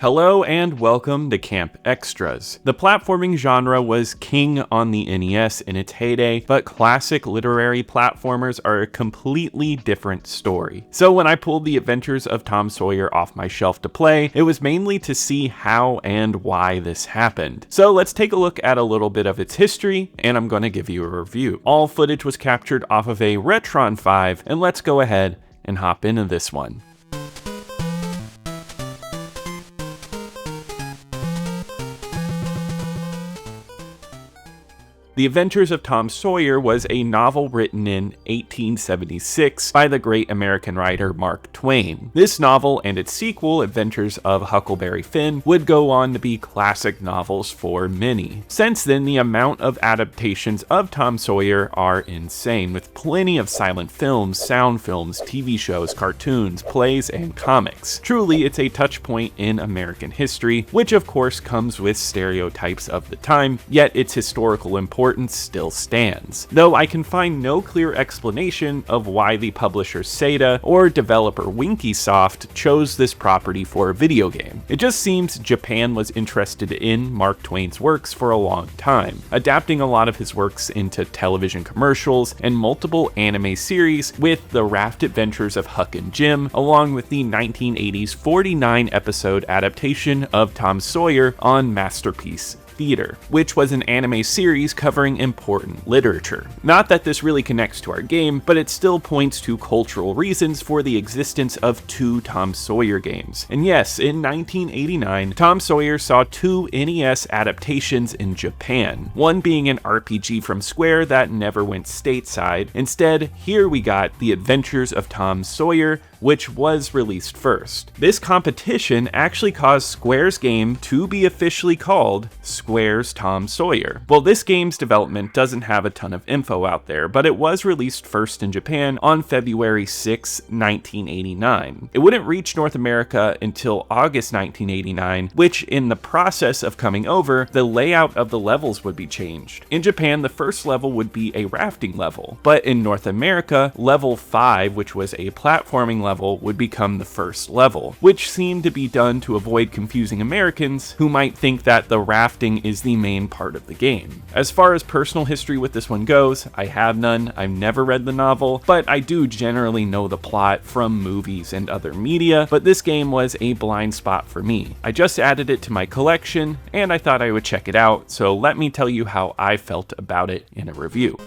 Hello and welcome to Camp Xtras. The platforming genre was king on the NES in its heyday, but classic literary platformers are a completely different story. So when I pulled the Adventures of Tom Sawyer off my shelf to play, it was mainly to see how and why this happened. So let's take a look at a little bit of its history, and I'm going to give you a review. All footage was captured off of a Retron 5, and let's go ahead and hop into this one. The Adventures of Tom Sawyer was a novel written in 1876 by the great American writer Mark Twain. This novel and its sequel, Adventures of Huckleberry Finn, would go on to be classic novels for many. Since then, the amount of adaptations of Tom Sawyer are insane, with plenty of silent films, sound films, TV shows, cartoons, plays, and comics. Truly, it's a touch point in American history, which of course comes with stereotypes of the time, yet its historical importance still stands, though I can find no clear explanation of why the publisher Sega or developer Winkysoft chose this property for a video game. It just seems Japan was interested in Mark Twain's works for a long time, adapting a lot of his works into television commercials and multiple anime series, with the Raft Adventures of Huck and Jim, along with the 1980s 49-episode adaptation of Tom Sawyer on Masterpiece Theater, which was an anime series covering important literature. Not that this really connects to our game, but it still points to cultural reasons for the existence of two Tom Sawyer games. And yes, in 1989, Tom Sawyer saw two NES adaptations in Japan, one being an RPG from Square that never went stateside. Instead, here we got The Adventures of Tom Sawyer, which was released first. This competition actually caused Square's game to be officially called Square's Tom Sawyer. Well, this game's development doesn't have a ton of info out there, but it was released first in Japan on February 6, 1989. It wouldn't reach North America until August 1989, which in the process of coming over, the layout of the levels would be changed. In Japan, the first level would be a rafting level, but in North America, level 5, which was a platforming level, would become the first level, which seemed to be done to avoid confusing Americans who might think that the rafting is the main part of the game. As far as personal history with this one goes, I have none. I've never read the novel, but I do generally know the plot from movies and other media, but this game was a blind spot for me. I just added it to my collection, and I thought I would check it out, so let me tell you how I felt about it in a review.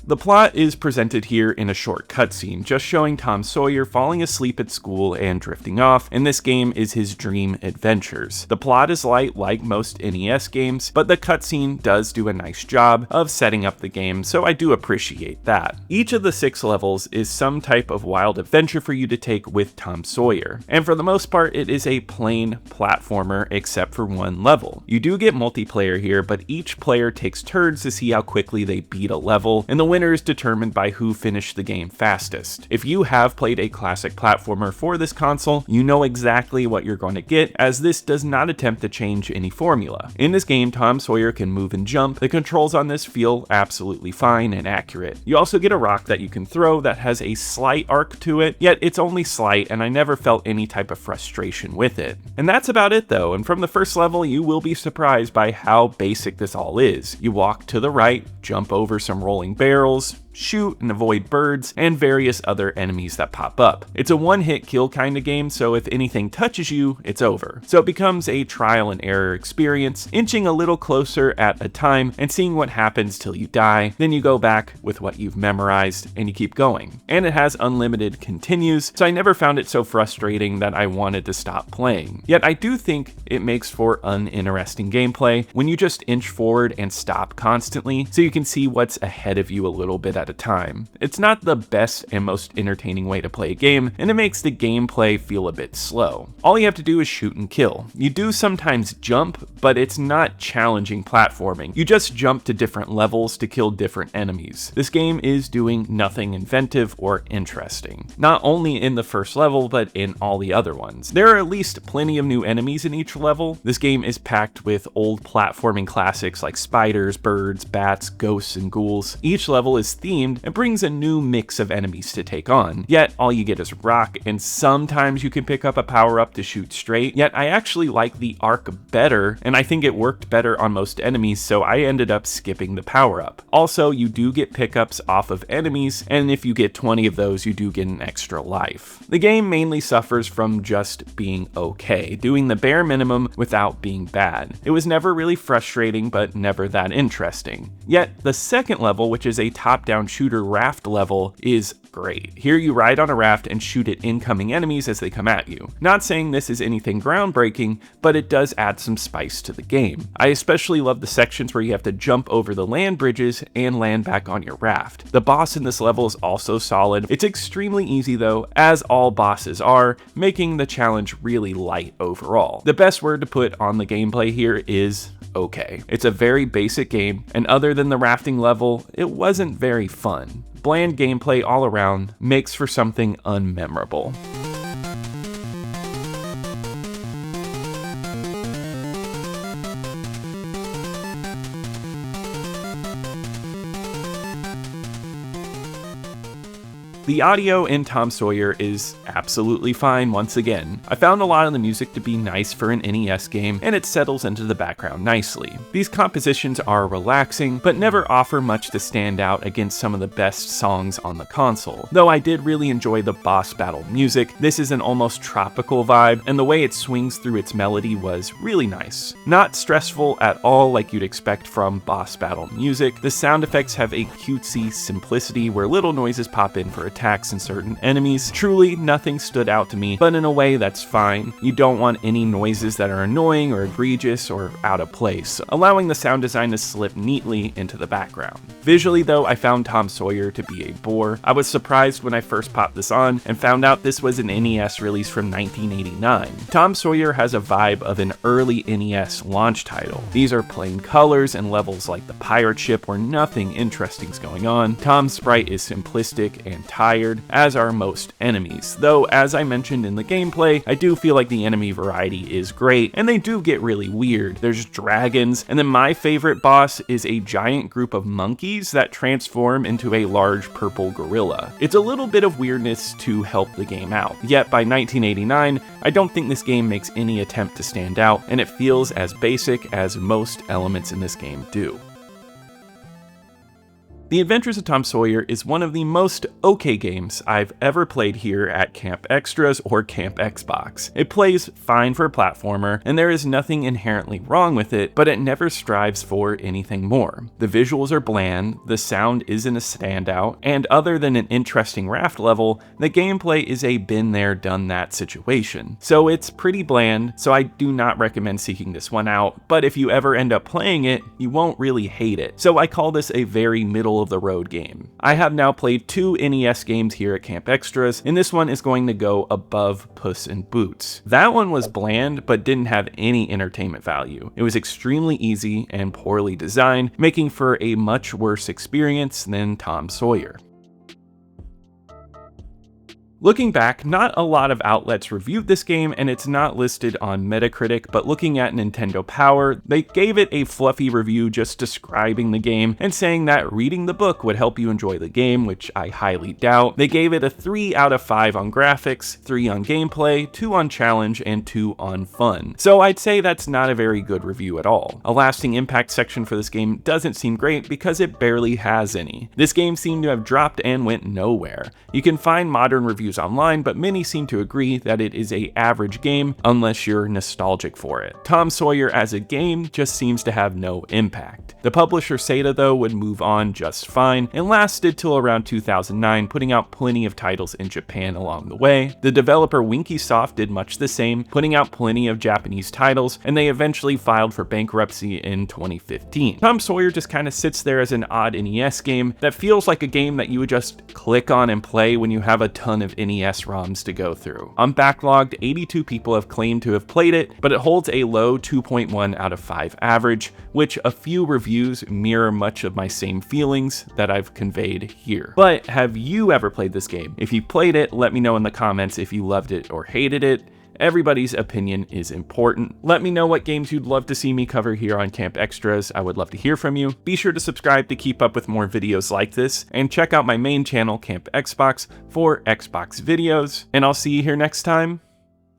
The plot is presented here in a short cutscene, just showing Tom Sawyer falling asleep at school and drifting off, and this game is his dream adventures. The plot is light like most NES games, but the cutscene does do a nice job of setting up the game, so I do appreciate that. Each of the 6 levels is some type of wild adventure for you to take with Tom Sawyer, and for the most part it is a plain platformer except for one level. You do get multiplayer here, but each player takes turns to see how quickly they beat a level, and the winner is determined by who finished the game fastest. If you have played a classic platformer for this console, you know exactly what you're going to get, as this does not attempt to change any formula. In this game, Tom Sawyer can move and jump. The controls on this feel absolutely fine and accurate. You also get a rock that you can throw that has a slight arc to it, yet it's only slight, and I never felt any type of frustration with it. And that's about it though, and from the first level you will be surprised by how basic this all is. You walk to the right, jump over some rolling barrels, shoot and avoid birds, and various other enemies that pop up. It's a one-hit kill kind of game, so if anything touches you, it's over. So it becomes a trial and error experience, inching a little closer at a time and seeing what happens till you die. Then you go back with what you've memorized and you keep going. And it has unlimited continues, so I never found it so frustrating that I wanted to stop playing. Yet I do think it makes for uninteresting gameplay when you just inch forward and stop constantly, so you can see what's ahead of you a little bit at at a time. It's not the best and most entertaining way to play a game, and it makes the gameplay feel a bit slow. All you have to do is shoot and kill. You do sometimes jump, but it's not challenging platforming. You just jump to different levels to kill different enemies. This game is doing nothing inventive or interesting. Not only in the first level, but in all the other ones. There are at least plenty of new enemies in each level. This game is packed with old platforming classics like spiders, birds, bats, ghosts, and ghouls. Each level is themed and brings a new mix of enemies to take on. Yet all you get is rock, and sometimes you can pick up a power-up to shoot straight. Yet I actually like the arc better, and I think it worked better on most enemies, so I ended up skipping the power-up. Also, you do get pickups off of enemies, and if you get 20 of those, you do get an extra life. The game mainly suffers from just being okay, doing the bare minimum without being bad. It was never really frustrating, but never that interesting. Yet, the second level, which is a top-down shooter raft level, is great. Here you ride on a raft and shoot at incoming enemies as they come at you. Not saying this is anything groundbreaking, but it does add some spice to the game. I especially love the sections where you have to jump over the land bridges and land back on your raft. The boss in this level is also solid. It's extremely easy though, as all bosses are, making the challenge really light overall. The best word to put on the gameplay here is okay. It's a very basic game, and other than the rafting level, it wasn't very fun. Bland gameplay all around makes for something unmemorable. The audio in Tom Sawyer is absolutely fine once again. I found a lot of the music to be nice for an NES game, and it settles into the background nicely. These compositions are relaxing, but never offer much to stand out against some of the best songs on the console. Though I did really enjoy the boss battle music. This is an almost tropical vibe, and the way it swings through its melody was really nice. Not stressful at all like you'd expect from boss battle music. The sound effects have a cutesy simplicity where little noises pop in for attacks and certain enemies. Truly, nothing stood out to me, but in a way that's fine. You don't want any noises that are annoying or egregious or out of place, allowing the sound design to slip neatly into the background. Visually though, I found Tom Sawyer to be a bore. I was surprised when I first popped this on and found out this was an NES release from 1989. Tom Sawyer has a vibe of an early NES launch title. These are plain colors and levels like the pirate ship where nothing interesting's going on. Tom's sprite is simplistic and tired, as are most enemies, though as I mentioned in the gameplay, I do feel like the enemy variety is great, and they do get really weird. There's dragons, and then my favorite boss is a giant group of monkeys that transform into a large purple gorilla. It's a little bit of weirdness to help the game out, yet by 1989, I don't think this game makes any attempt to stand out, and it feels as basic as most elements in this game do. The Adventures of Tom Sawyer is one of the most okay games I've ever played here at Camp Xtras or Camp Xbox. It plays fine for a platformer, and there is nothing inherently wrong with it, but it never strives for anything more. The visuals are bland, the sound isn't a standout, and other than an interesting raft level, the gameplay is a been there done that situation. So it's pretty bland, so I do not recommend seeking this one out, but if you ever end up playing it, you won't really hate it. So I call this a very middle of the road game. I have now played 2 NES games here at Camp Xtras, and this one is going to go above Puss in Boots. That one was bland, but didn't have any entertainment value. It was extremely easy and poorly designed, making for a much worse experience than Tom Sawyer. Looking back, not a lot of outlets reviewed this game, and it's not listed on Metacritic, but looking at Nintendo Power, they gave it a fluffy review just describing the game and saying that reading the book would help you enjoy the game, which I highly doubt. They gave it a 3 out of 5 on graphics, 3 on gameplay, 2 on challenge, and 2 on fun. So I'd say that's not a very good review at all. A lasting impact section for this game doesn't seem great because it barely has any. This game seemed to have dropped and went nowhere. You can find modern reviews reviews online, but many seem to agree that it is an average game unless you're nostalgic for it. Tom Sawyer as a game just seems to have no impact. The publisher Sega, though, would move on just fine and lasted till around 2009, putting out plenty of titles in Japan along the way. The developer Winkysoft did much the same, putting out plenty of Japanese titles, and they eventually filed for bankruptcy in 2015. Tom Sawyer just kind of sits there as an odd NES game that feels like a game that you would just click on and play when you have a ton of NES ROMs to go through. On Backlogged, 82 people have claimed to have played it, but it holds a low 2.1 out of 5 average, which a few reviews mirror much of my same feelings that I've conveyed here. But have you ever played this game? If you played it, let me know in the comments if you loved it or hated it. Everybody's opinion is important. Let me know what games you'd love to see me cover here on Camp Xtras. I would love to hear from you. Be sure to subscribe to keep up with more videos like this, and check out my main channel, Camp Xbox, for Xbox videos. And I'll see you here next time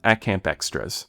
at Camp Xtras.